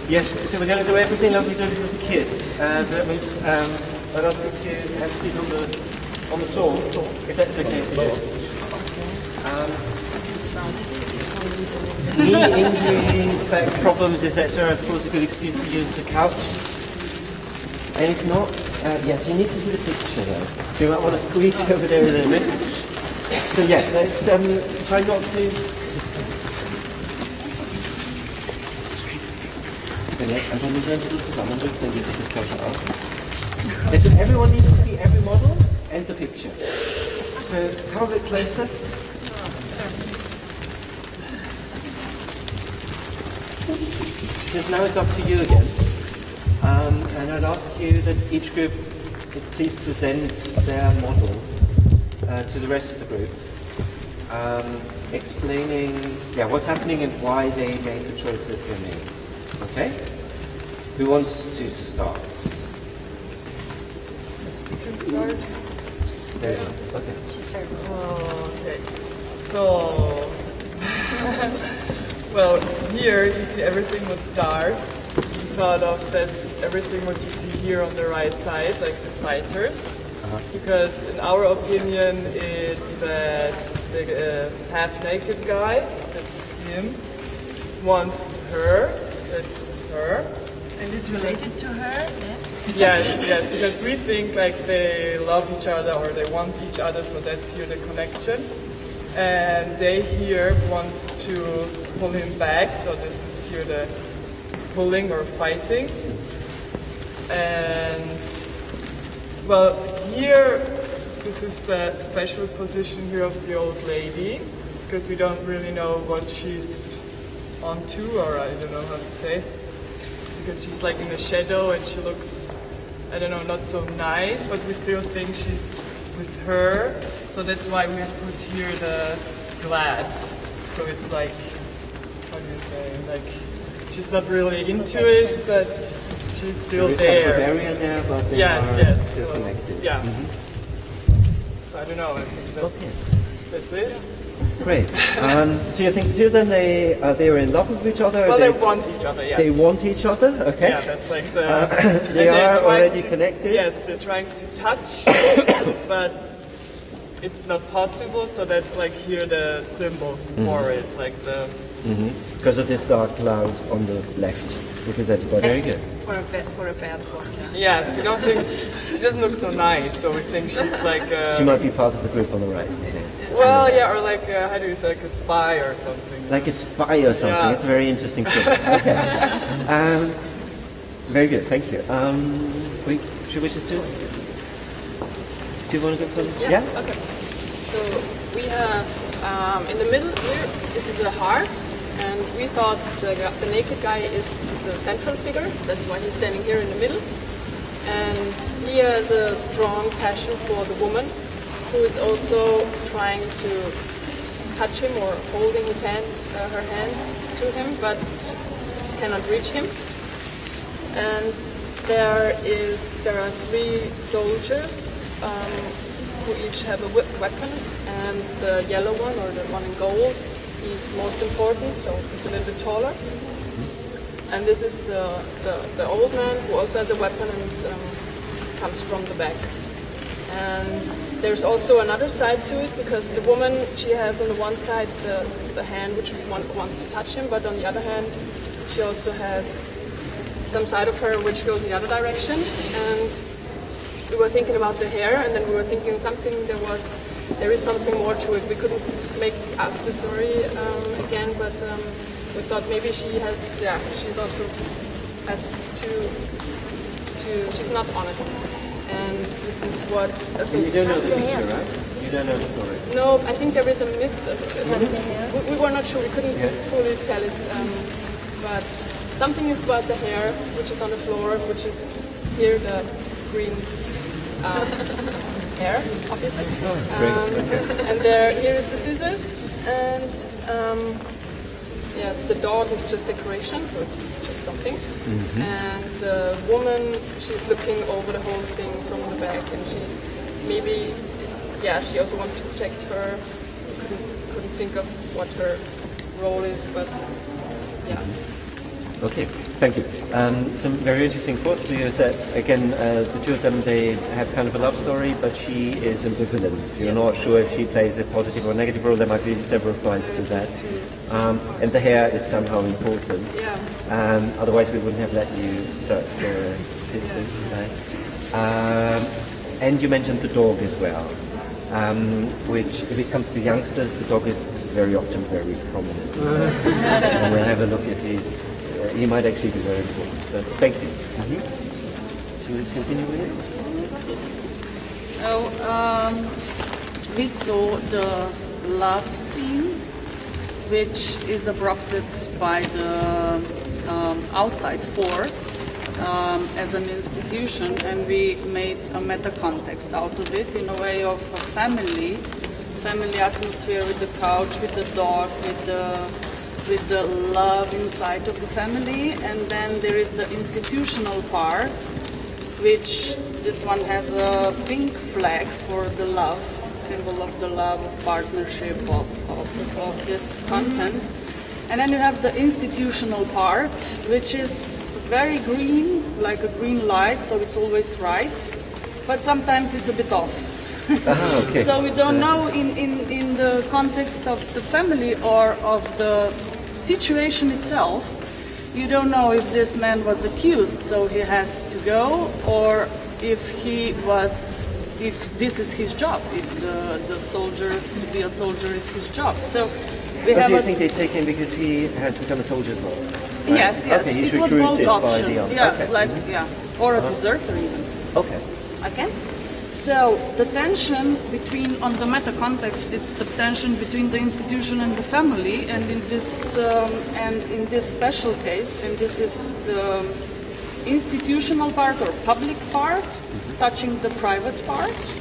Yes, so we're going to do everything like we do with the kids. So that means I'd ask you to have a seat on the floor, if that's okay for you. Knee injuries, back problems, etc. Of course, a good excuse to use the couch. And if not, yes, you need to see the picture though. So you might want to squeeze over there a little bit. So yeah, let's try not to. Einfach nur so ein bisschen zusammendrücken, dann geht sich das gleich aus. Listen, everyone needs to see every model and the picture. So come a bit closer. Because now it's up to you again. And I'd ask you that each group please present their model to the rest of the group, explaining what's happening and why they made the choices they made. Okay? Who wants to start? You can start. There you go. Okay. Okay. So, well, here you see everything would start. We thought of that's everything what you see here on the right side, like the fighters. Because in our opinion, it's that the half-naked guy, that's him, wants her. That's her. And is related to her? Yes, because we think like they love each other or they want each other, so that's here the connection. And they here wants to pull him back, so this is here the pulling or fighting. And well, here this is the special position here of the old lady, because we don't really know what she's onto, or I don't know how to say, because she's like in the shadow and she looks, I don't know, not so nice, but we still think she's with her, so that's why we put here the glass, so it's like, how do you say, like, she's not really into it, but she's still there. Like a barrier there, but they are still connected. Yeah. So I don't know, I think that's it. Great. So you think two of them, they're in love with each other? Well, they want each other, yes. They want each other? Okay. Yeah, that's like the... they are already connected? Yes, they're trying to touch, but it's not possible, so that's like here the symbol for it, like the... Because of this dark cloud on the left, represented. Very good. For a bad one. Yes, we don't think... She doesn't look so nice, so we think she's like... she might be part of the group on the right. Well, yeah, or like, how do you say, like a spy or something. Like a spy or something, yeah. It's a very interesting thing. Okay. Very good, thank you. Should we just do it? Do you want to go for it? Yeah? Okay. So we have, in the middle here, this is a heart, and we thought the naked guy is the central figure, that's why he's standing here in the middle. And he has a strong passion for the woman, who is also trying to touch him or holding his hand, her hand to him, but cannot reach him. And there are three soldiers who each have a weapon, and the yellow one, or the one in gold, is most important, so it's a little bit taller. And this is the old man who also has a weapon and comes from the back. And there's also another side to it, because the woman, she has on the one side the hand which wants to touch him, but on the other hand she also has some side of her which goes in the other direction. And we were thinking about the hair, and then we were thinking there is something more to it. We couldn't make out the story again, but we thought maybe she's also has to she's not honest. And this is what... So you don't know the picture, right? You don't know the story? No, I think there is a myth. We were not sure, we couldn't fully tell it. But something is about the hair, which is on the floor, which is here, the green hair, obviously. And here is the scissors. And yes, the dog is just decoration, so it's just something. And the woman, she's looking over the whole thing from the back, and she also wants to protect her. Couldn't think of what her role is, but yeah. Okay, thank you. Some very interesting thoughts. So you said, again, the two of them, they have kind of a love story, but she is ambivalent. You're not sure if she plays a positive or negative role. There might be several sides to that. And the hair is somehow important. Yeah. Otherwise, we wouldn't have let you search for sisters. Right? And you mentioned the dog as well, which, if it comes to youngsters, the dog is very often very prominent. And we'll have a look at his. He might actually be very important. So thank you. Should we continue with it? So we saw the love scene, which is abrupted by the outside force as an institution, and we made a meta context out of it in a way of a family atmosphere with the couch, with the dog, with the love inside of the family. And then there is the institutional part, which this one has a pink flag for the love, symbol of the love, of partnership, of this content. And then you have the institutional part, which is very green, like a green light, so it's always right, but sometimes it's a bit off. Okay. So we don't know in the context of the family or of the situation itself, you don't know if this man was accused, so he has to go, or if this is his job, if the soldiers, to be a soldier is his job. So we Do have you think they take him because he has become a soldier as well? Right? Yes, Okay, he's it was both recruited by options. the army. Yeah, Okay. like or a deserter even. Okay. Okay. So the tension between, on the meta context, it's the tension between the institution and the family, and in this special case, and this is the institutional part or public part, touching the private part,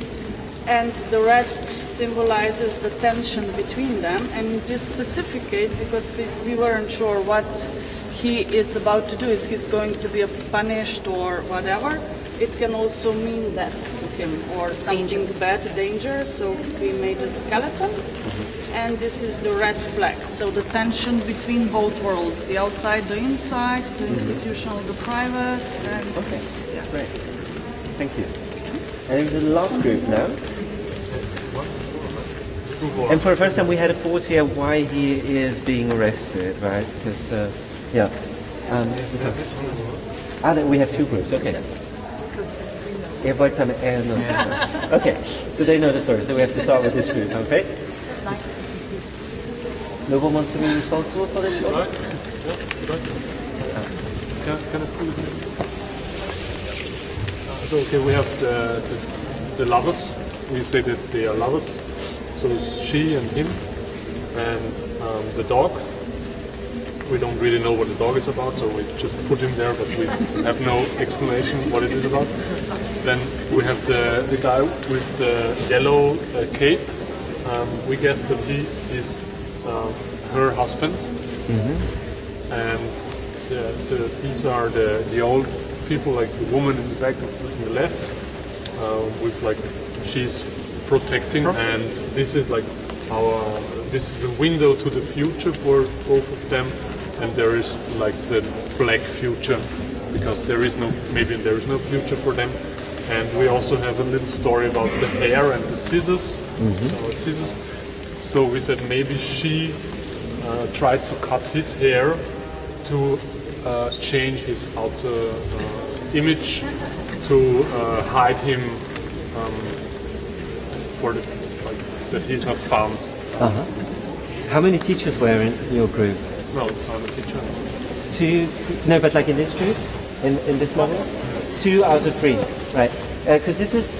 and the red symbolizes the tension between them. And in this specific case, because we weren't sure what he is about to do, is he's going to be punished or whatever, it can also mean that to him, or something bad, danger. So we made a skeleton, and this is the red flag. So the tension between both worlds, the outside, the inside, the institutional, the private. And Okay, great. Thank you. And there's the last group now. And for the first time we had a force here why he is being arrested, right? Because, Is this one as well? then we have two groups, okay. Okay, so they know the story, so we have to start with this group, okay? No one wants to be responsible for this one? Right? Yes, right. Can I pull it in? So, okay, we have the lovers. We say that they are lovers. So it's she and him, and the dog. We don't really know what the dog is about, so we just put him there, but we have no explanation what it is about. Then we have the guy with the yellow cape. We guess that he is her husband, and these are the old people, like the woman in the back of the left, with like she's protecting, and this is like this is a window to the future for both of them. And there is like the black future, because there is no future for them. And we also have a little story about the hair and the scissors. So we said maybe she tried to cut his hair to change his outer image, to hide him for that he's not found. How many teachers were in your group? No, I'm a teacher. No, but like in this group, in this model? 2 out of 3, right? Because this is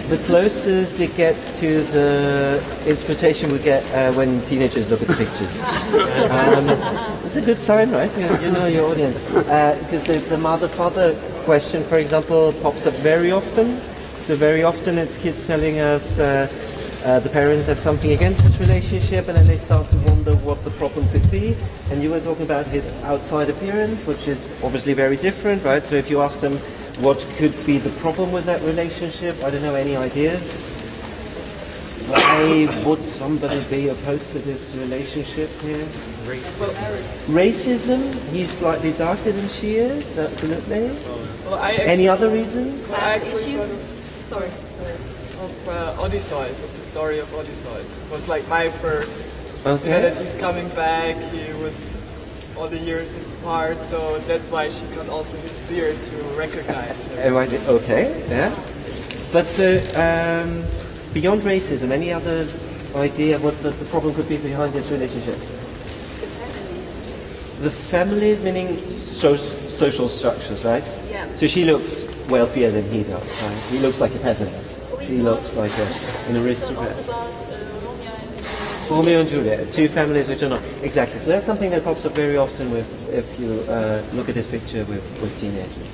the closest it gets to the interpretation we get when teenagers look at the pictures. It's a good sign, right? You know your audience. Because the mother-father question, for example, pops up very often. So very often it's kids telling us the parents have something against this relationship, and then they start to wonder what the problem could be. And you were talking about his outside appearance, which is obviously very different, right? So if you ask them what could be the problem with that relationship, I don't know, any ideas? why would somebody be opposed to this relationship here? Racism? He's slightly darker than she is, absolutely. Well, Any other reasons? Sorry. Of Odysseus, of the story of Odysseus. It was like my first. Okay. You know, that he's coming back, he was all the years apart, so that's why she got also his beard to recognize him. Okay, yeah. But so, beyond racism, any other idea what the problem could be behind this relationship? The families. The families, meaning social structures, right? Yeah. So she looks wealthier than he does, right? He looks like a peasant. She looks like an aristocrat. Romeo and Juliet, two families which are not exactly. So that's something that pops up very often with if you look at this picture with teenagers.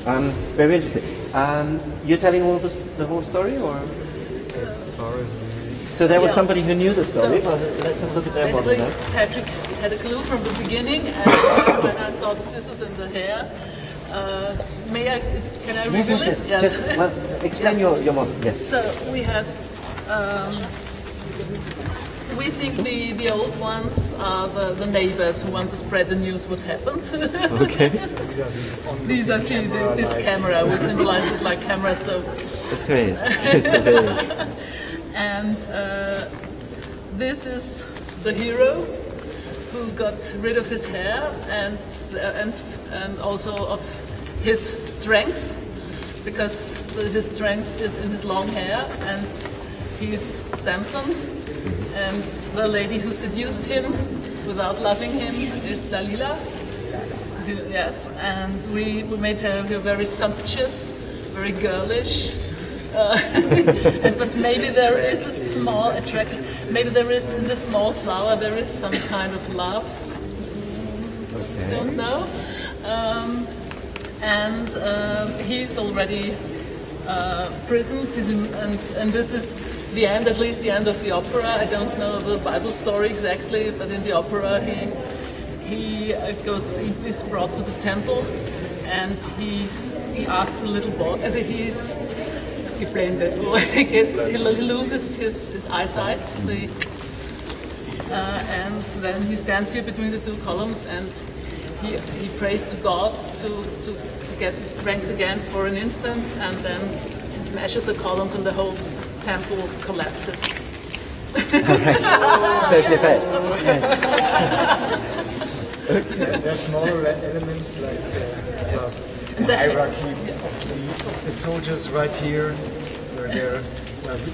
Yeah. Very interesting. You're telling all the whole story, or? As far as So there was somebody who knew the story. So, well, let's have a look at their model Basically, now. Patrick had a clue from the beginning, and when I saw the scissors in the hair, can I reveal it? Yes. Just, well, explain Yes. your model. Yes. So we have, we think the old ones are the neighbors who want to spread the news what happened. Okay. These are this camera, we symbolized it like camera, so. That's great. It's a very... And this is the hero who got rid of his hair and also of his strength, because his strength is in his long hair, and he's Samson, and the lady who seduced him without loving him is Dalila. Yes, and we made her very sumptuous, very girlish. But maybe there is a small attraction. Maybe there is in the small flower there is some kind of love. Okay. Don't know. And he's already prisoned. And this is the end, at least the end of the opera. I don't know the Bible story exactly, but in the opera he is brought to the temple, and he asks the little boy. He blended, or he loses his eyesight, and then he stands here between the two columns, and he prays to God to get his strength again for an instant, and then he smashes the columns and the whole temple collapses. Special effects. there are smaller elements like the hierarchy of the soldiers right here, where they're.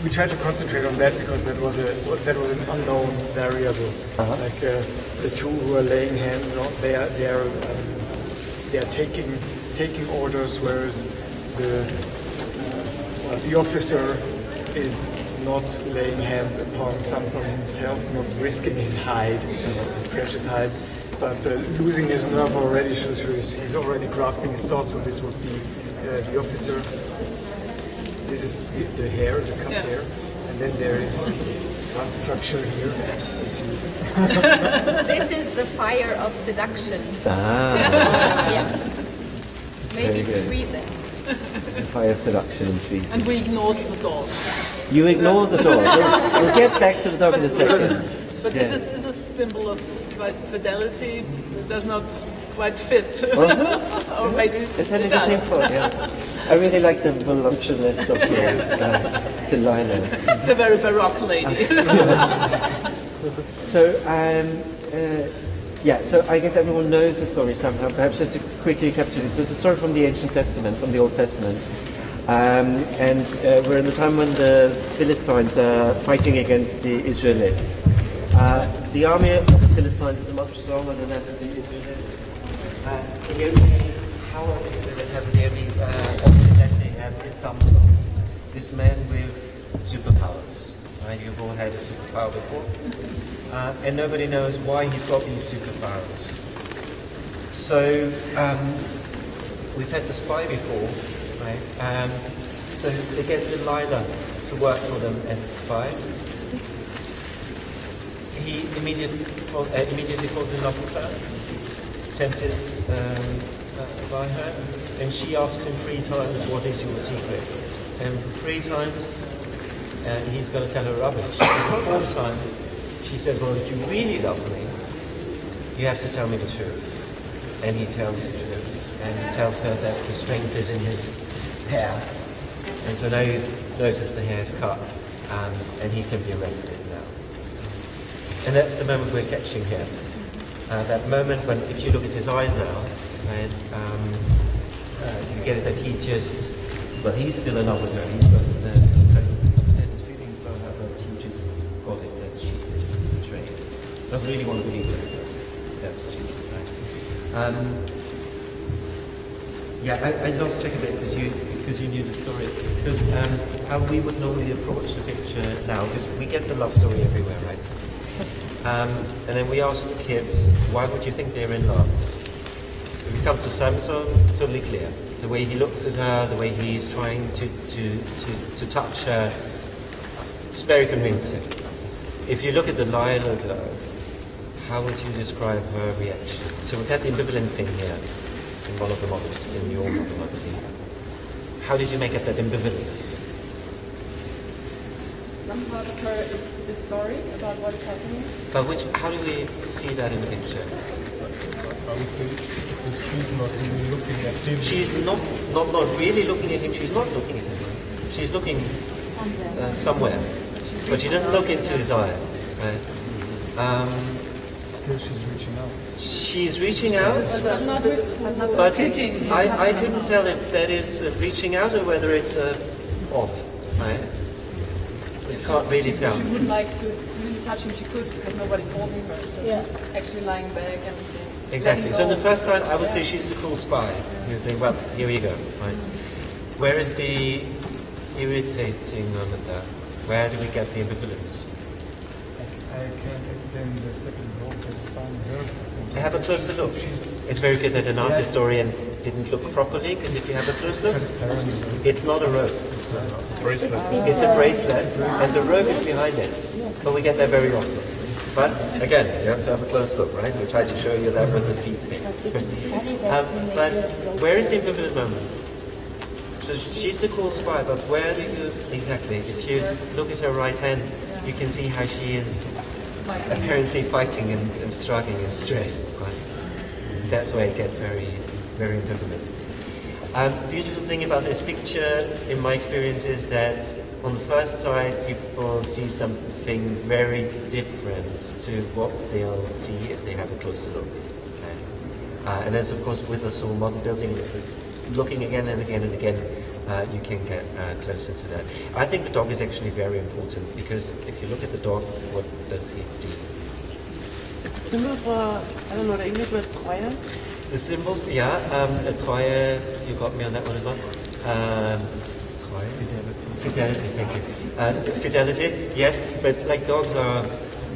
We try to concentrate on that because that was an unknown variable. Like the two who are laying hands on, they are taking orders, whereas the officer is not laying hands upon Samson himself, not risking his hide, his precious hide, but losing his nerve already. So he's already grasping his sword. So this would be the officer. This is the hair, the cut hair, and then there is one structure here. This is the fire of seduction. Maybe freezing. The fire of seduction and treason. And we ignored the dog. You ignore the dog. We'll get back to the dog in a second. But this is a symbol of fidelity. It does not quite fit. Or maybe It's an it does. interesting point, yeah. I really like the voluptuousness of your Delilah. It's a very baroque lady. So, so I guess everyone knows the story somehow. Perhaps just to quickly capture this. So it's a story from the Ancient Testament, from the Old Testament. And we're in the time when the Philistines are fighting against the Israelites. The army of the Philistines is much stronger than that of the Israelites. The only power the Israelites have, the only option that they have is Samson, this man with superpowers. Right? You've all had a superpower before. And nobody knows why he's got these superpowers. So, we've had the spy before, right? So they get Delilah to work for them as a spy. He immediately falls in love with her, tempted by her, and she asks in 3 times, "What is your secret?" And for 3 times, and he's going to tell her rubbish. And the fourth time, she says, well, if you really love me, you have to tell me the truth. And he tells the truth. And he tells her that the strength is in his hair. And so now you notice the hair is cut, and he can be arrested now. And that's the moment we're catching here. That moment when, if you look at his eyes now, right, you get it that he just, well, he's still in love with her. He's got intense feeling for her, but he just got it that she is betrayed. Doesn't really want to believe it, but that's what she did, right? I lost track a bit because you knew the story. Because how we would normally approach the picture now, because we get the love story everywhere, right? And then we ask the kids, why would you think they're in love? When it comes to Samson, totally clear. The way he looks at her, the way he's trying to touch her, it's very convincing. If you look at the Lionel girl, how would you describe her reaction? So we've had the ambivalent thing here in one of the models, in your model, I believe. How did you make up that ambivalence? Some part of her is sorry about what is happening. But how do we see that in the picture? I would say she's not really looking at him. She's not really looking at him. She's not looking at him. She's looking somewhere, but she doesn't look into his eyes. Right? Still, she's reaching out. She's reaching out, But I couldn't tell if that is reaching out or whether it's off. Right? We can't really tell. She would like to really touch him, she could, because nobody's holding her. So she's actually lying back and Exactly. So in the first side, I would say she's the cool spy. You're saying, well, here we go. Right? Where is the irritating moment there? Where do we get the ambivalence? I can't explain the second row, but it's fine. Have a closer look. It's very good that an art historian didn't look properly, because if you have a close look, Transparent. it's not a rope. Bracelet. It's a bracelet, and the rope is behind it. But we get there very often. But again, you have to have a close look, right? We try to show you that with the feet thing. But where is the ambivalent moment? So she's the cool spy, but where do you exactly? If you look at her right hand, you can see how she is apparently fighting and struggling and stressed. Right? That's where it gets very, very ambivalent. Beautiful thing about this picture, in my experience, is that on the first side, people see something very different to what they'll see if they have a closer look. Okay? And as of course with us all model building, looking again and again and again, you can get closer to that. I think the dog is actually very important, because if you look at the dog, what does he do? It's a symbol for, I don't know the English word, Treue. The symbol, a Treue, you got me on that one as well. Fidelity, thank you. Fidelity, yes, but like dogs are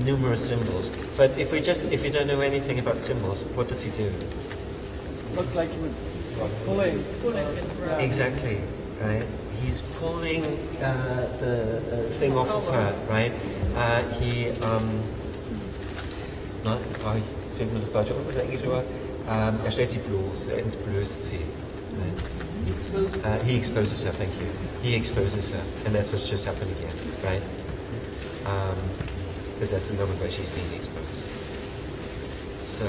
numerous symbols. But if we don't know anything about symbols, what does he do? Looks like he was pulling. Exactly, right? He's pulling the thing off of her, right? Jetzt frage ich, jetzt fehlt mir das deutsche Wort, das englische Wort. Stellt sie bloß, entblößt sie. Right? He exposes her, thank you. He exposes her, and that's what's just happened again, right? Because that's the moment where she's being exposed. So.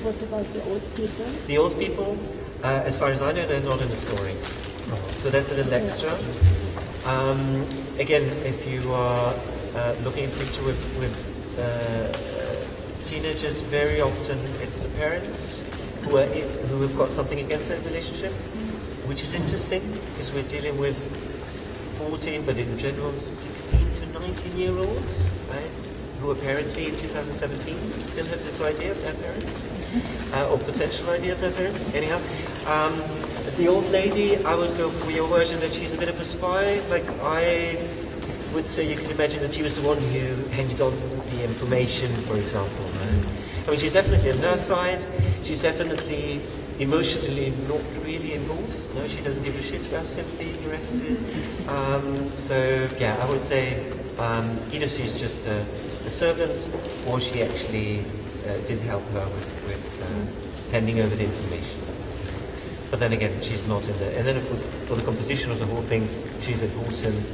What about the old people? The old people, as far as I know, they're not in the story. So that's a little extra. Again, if you are looking at the picture with teenagers, very often it's the parents who have got something against that relationship, which is interesting because we're dealing with 14, but in general 16 to 19-year-olds, right? Who apparently in 2017 still have this idea of their parents, or potential idea of their parents. Anyhow, the old lady, I would go for your version that she's a bit of a spy. Like I would say, you can imagine that she was the one who handed on the information, for example. Right? I mean, she's definitely on her side. She's definitely emotionally not really involved. No, she doesn't give a shit about him being arrested. So yeah, I would say either she's just a servant, or she actually did help her with handing over the information. But then again, she's not in there. And then of course, for the composition of the whole thing, she's important.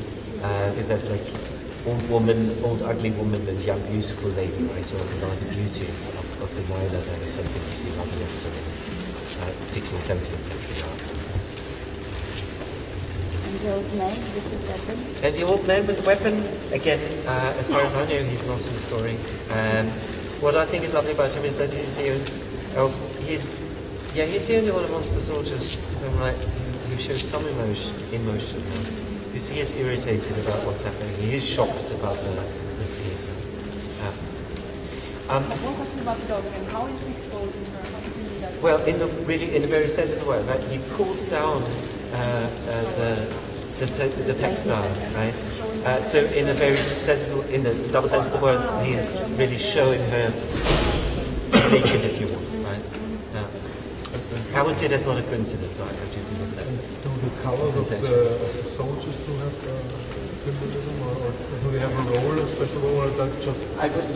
because there's like old woman, old ugly woman, and young beautiful lady, right? So the beauty of the minor then is something you see rather often in 16th, 17th century art. And the old man with the weapon? And the old man with the weapon, again, as far as I know, he's not in the story. What I think is lovely about him is that he's the only one amongst the soldiers who shows some emotion. Because he is irritated about what's happening. He is shocked about the scene. What about the dog and how is he exposing her? How do you do that? Well, in the very sense of the word, right? He pulls down the textile, right? So in the very sensible, in the double sense of the word, he is really showing her naked, if you want, right? I would say that's not a coincidence. I actually believe that's. Do the colors of the soldiers do have symbolism, or do they have a role, a special role, or that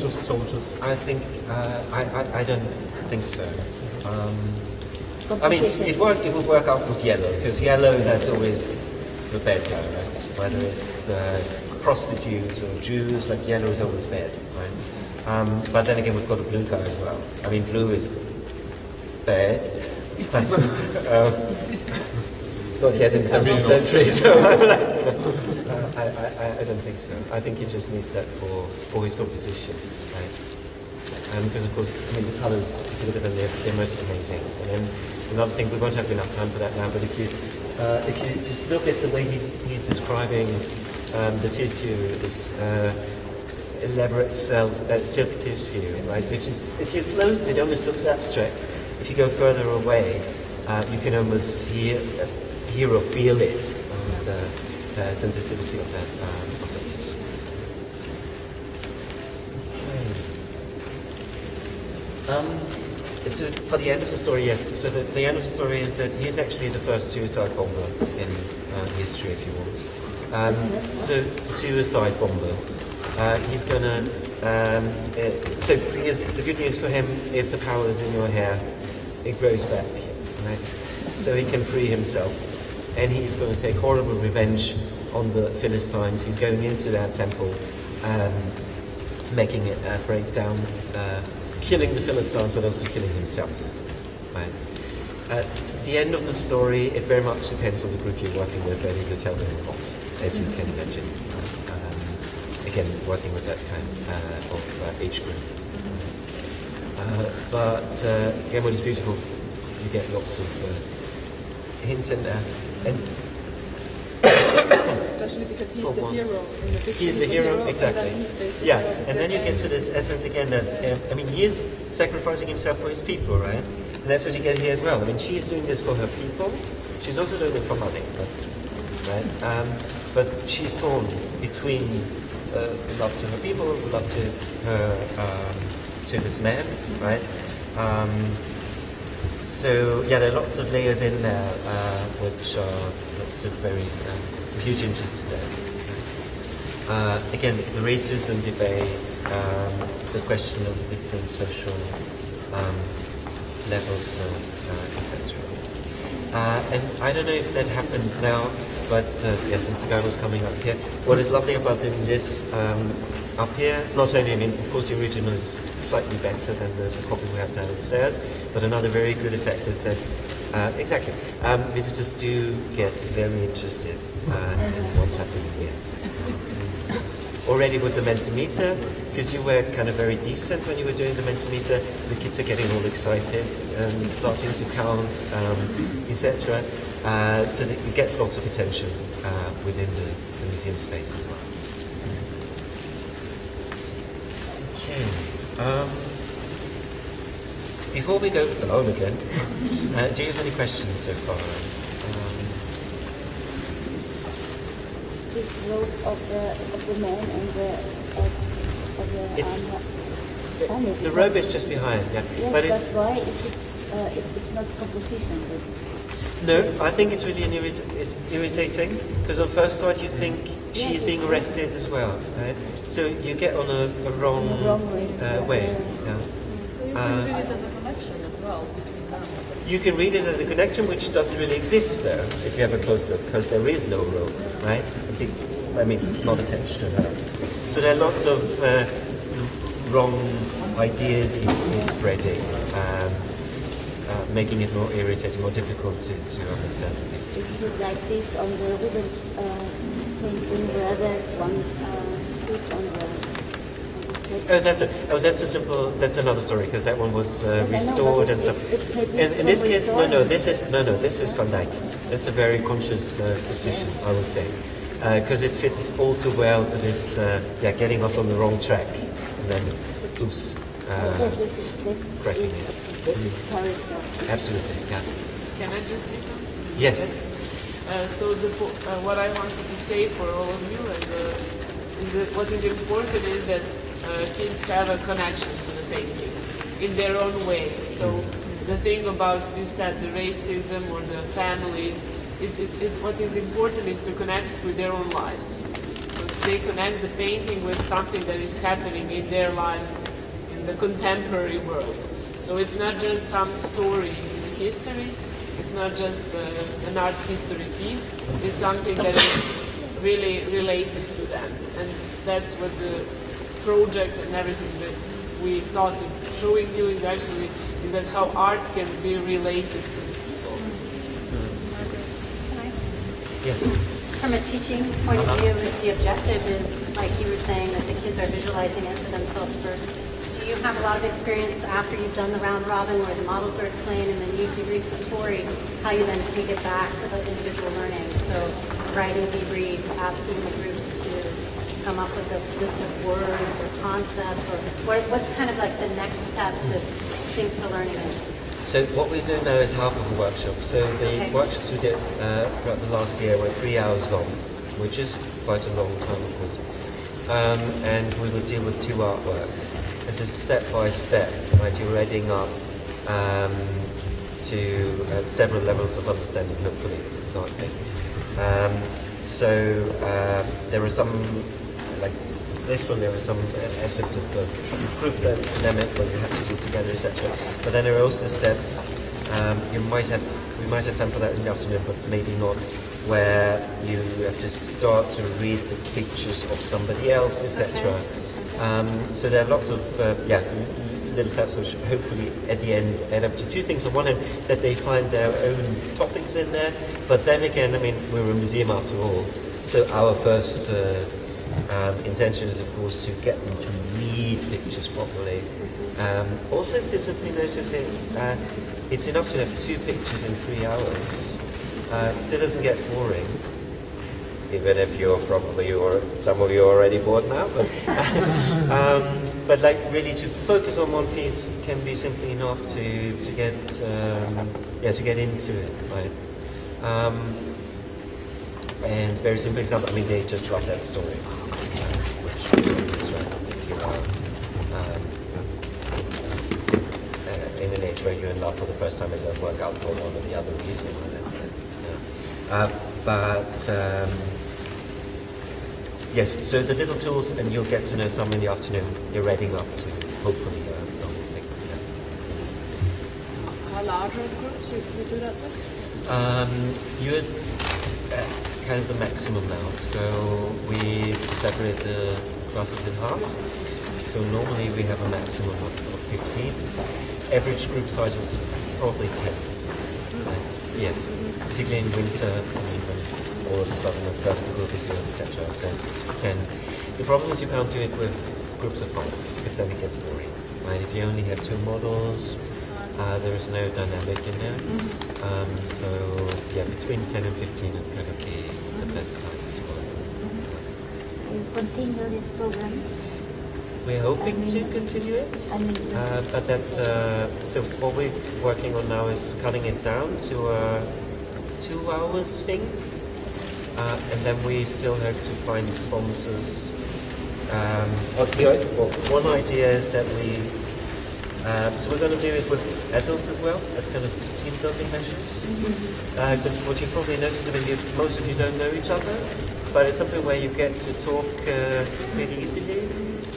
just soldiers? I think I don't think so. I mean, it would work out with yellow, because yellow, that's always the bad guy, right? Whether it's prostitutes or Jews, like yellow is always bad, right? But then again, we've got a blue guy as well. I mean, blue is bad, but not yet in the 17th century, so I don't think so. I think he just needs that for his composition, right? Because of course, I mean, the colours, if you look at them, they're most amazing. And then another thing, we won't have enough time for that now, but if you just look at the way he's describing the tissue, this elaborate silk tissue, right? Which is, if you're close, it almost looks abstract. If you go further away, you can almost hear or feel it, the sensitivity of that tissue. Okay. For the end of the story, yes. So the end of the story is that he's actually the first suicide bomber in history, if you want. So suicide bomber. He's gonna. So here's the good news for him: if the power is in your hair, it grows back, right? So he can free himself, and he's going to take horrible revenge on the Philistines. He's going into their temple, making it break down. Killing the Philistines, but also killing himself. Right. At the end of the story, it very much depends on the group you're working with, whether you tell them or not, as you can imagine. Again, working with that kind of age group. But again, what is beautiful, you get lots of hints in there. And especially because he's the hero in the picture. He's the hero, exactly. And then he stays the yeah, hero. and then you get to this essence again that, I mean, he is sacrificing himself for his people, right? And that's what you get here as well. I mean, she's doing this for her people. She's also doing it for money, right? But she's torn between love to her people, love to her, to this man, right? So yeah, there are lots of layers in there, which are lots of very huge interest today. Again, the racism debate, the question of different social levels, etc. And I don't know if that happened now, but yeah, since the guy was coming up here, what is lovely about doing this up here, not only, I mean, of course the original is slightly better than the copy we have downstairs, but another very good effect is that, visitors do get very interested in what's happening here. Already with the Mentimeter, because you were kind of very decent when you were doing the Mentimeter, the kids are getting all excited and starting to count, etc. So that it gets lots of attention within the museum space as well. Okay. Before we go down again, do you have any questions so far? This robe of the man and the robe is just behind, yeah. Yes, but why is it? It's not composition. No, I think it's really it's irritating because on first sight you think she's being arrested as well, right? So you get on a wrong way. Yeah. You can read it as a connection as well between them. You can read it as a connection which doesn't really exist though, if you have a close look, because there is no rope, right? A big I mean, not attached to her. So there are lots of wrong ideas he's spreading, making it more irritating, more difficult to understand. Is it like this on the Rubens painting where there's one foot on the that's another story, because that one was restored and stuff. In this case, this is Van Dyck. It's a very conscious decision, I would say, because it fits all too well to this, getting us on the wrong track, and then, oops, correcting it. Absolutely, yeah. Can I just say something? Yes. So what I wanted to say for all of you is that what is important is that kids have a connection to the painting in their own way. So the thing about, you said, the racism or the families, what is important is to connect with their own lives. So they connect the painting with something that is happening in their lives in the contemporary world. So it's not just some story in the history, it's not just an art history piece, it's something that is really related to them. And that's what the project and everything that we thought of showing you is that how art can be related to the people. Can I? Yes. From a teaching point of view, the objective is, like you were saying, that the kids are visualizing it for themselves first. Do you have a lot of experience after you've done the round robin where the models are explained and then you debrief the story, how you then take it back to the individual learning? So writing debrief, asking the groups to come up with a list of words or concepts, or what's kind of like the next step to sync the learning in? So what we're doing now is half of a workshop. So the workshops we did throughout the last year were 3 hours long, which is quite a long time, of course. And we will deal with 2 artworks. And so step by step, right, you're reading up to several levels of understanding, hopefully, as art thing. There are some, like this one, there are some aspects of group dynamic where you have to do together, etc. But then there are also steps, we might have time for that in the afternoon, but maybe not, where you have to start to read the pictures of somebody else, etc. So there are lots of little steps which hopefully at the end add up to 2 things. On one hand, that they find their own topics in there, but then again, I mean, we're a museum after all, so our first intention is, of course, to get them to read pictures properly. Also to simply notice it's enough to have 2 pictures in 3 hours. It still doesn't get boring, even if some of you are already bored now. But like really to focus on one piece can be simply enough to get into it, right? And very simple example. I mean, they just love that story, which is right. If you are in an age where you're in love for the first time, it doesn't work out for one or the other reason. Yes, so the little tools, and you'll get to know some in the afternoon. You're reading up to hopefully the whole thing. How large are the groups you do that with? You're kind of the maximum now. So we separate the classes in half. So normally we have a maximum of 15. Average group size was probably 10. Yes, particularly in winter, when all of a sudden the first group is here, etc. So 10. The problem is you can't do it with groups of 5, because then it gets boring. Right? If you only have 2 models, there is no dynamic in there. So yeah, between 10 and 15 is kind of the best size to work. You continue this program? We're hoping to continue it, but that's so what we're working on now is cutting it down to a 2 hours thing, and then we still hope to find sponsors. One idea is that so we're going to do it with adults as well, as kind of team building measures. Because what you probably noticed, I mean, most of you don't know each other, but it's something where you get to talk pretty easily.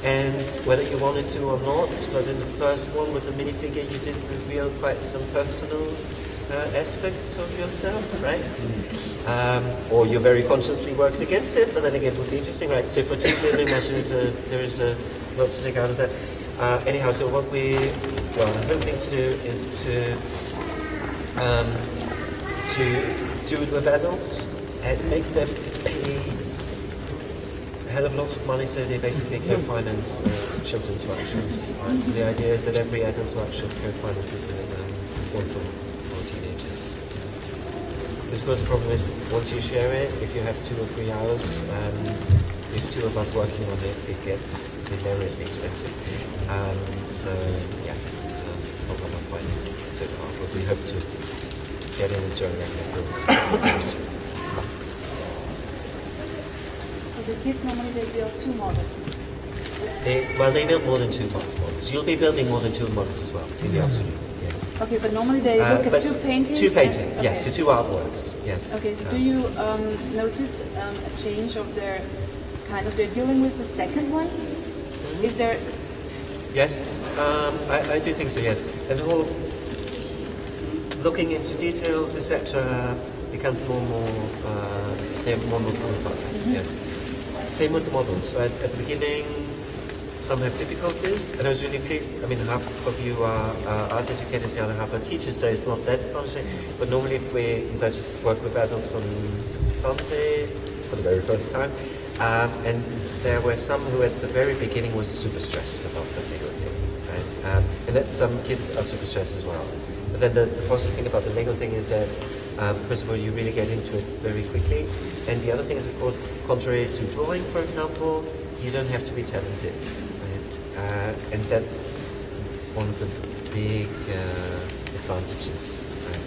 And whether you wanted to or not, but in the first one with the minifigure, you did reveal quite some personal aspects of yourself, right? Or you very consciously worked against it, but then again, it would be interesting, right? So for team building measures, there is a lot to take out of that. Anyhow, so what we are hoping to do is to do it with adults and make them pay a hell of lots of money so they basically co-finance children's workshops. Right? So the idea is that every adult workshop co-finances one for teenagers. Because of course the problem is, once you share it, if you have 2 or 3 hours, with 2 of us working on it, it gets hilariously expensive. So yeah, it's a problem of financing so far, but we hope to get in and show that very soon. So the kids normally they build 2 models. They build more than 2 models. You'll be building more than 2 models as well in the afternoon. Yes. Okay, but normally they look at 2 paintings. 2 paintings, okay. yes. So 2 artworks, yes. Okay, so do you notice a change of their kind of they're dealing with the second one? Is there? Yes, I do think so. Yes, and the whole looking into details, etc., becomes more and more. They're more and more coming apart. Yes. Same with the models. Right? At the beginning, some have difficulties, and I was really pleased. I mean, half of you are art educators, the other half are teachers, so it's not that astonishing. But normally, because I just work with adults on Sunday for the very first time, and there were some who at the very beginning was super stressed about the Lego thing, right? And that's some kids are super stressed as well. But then the positive thing about the Lego thing is that, first of all, you really get into it very quickly. And the other thing is, of course, contrary to drawing, for example, you don't have to be talented, right? And that's one of the big advantages, right?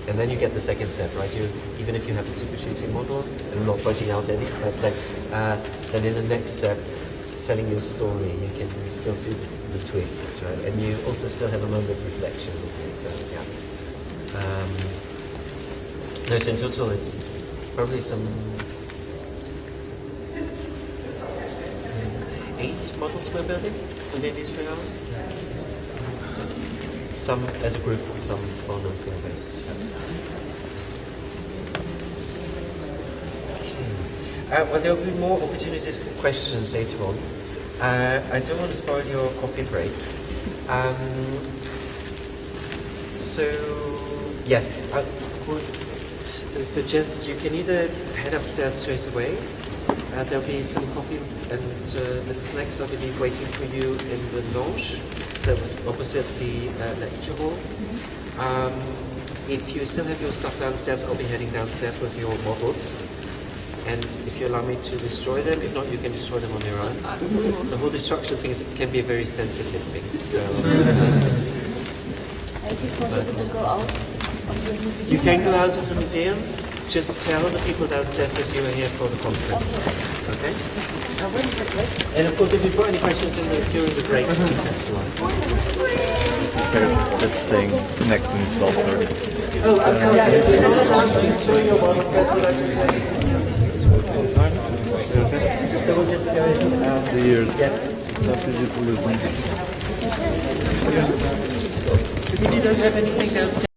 And then you get the second step, right? Even if you have a super shooting model, and I'm not pointing out any, then in the next step, telling your story, you can still do the twist, right? And you also still have a moment of reflection. So yeah. No, so in total, it's probably some 8 models we're building within these 3 hours. Some as a group, some on a single basis. Well, there will be more opportunities for questions later on. I don't want to spoil your coffee break. So, yes, I would suggest you can either head upstairs straight away. There'll be some coffee and little snacks, I believe, waiting for you in the lounge. So opposite the lecture hall. If you still have your stuff downstairs, I'll be heading downstairs with your models. And if you allow me to destroy them, if not, you can destroy them on your own. The whole destruction thing can be a very sensitive thing. So, Is it possible to go out of the museum? you can go out of the museum. Just tell the people downstairs that you are here for the conference. Okay? And of course, if you've got any questions during the break, just have to ask. That's saying next one is 12:30. Oh, I'm sorry. Please show your models. That's what I just said. So we'll just go The years. Yes. Symbolism. Because if you don't have anything downstairs,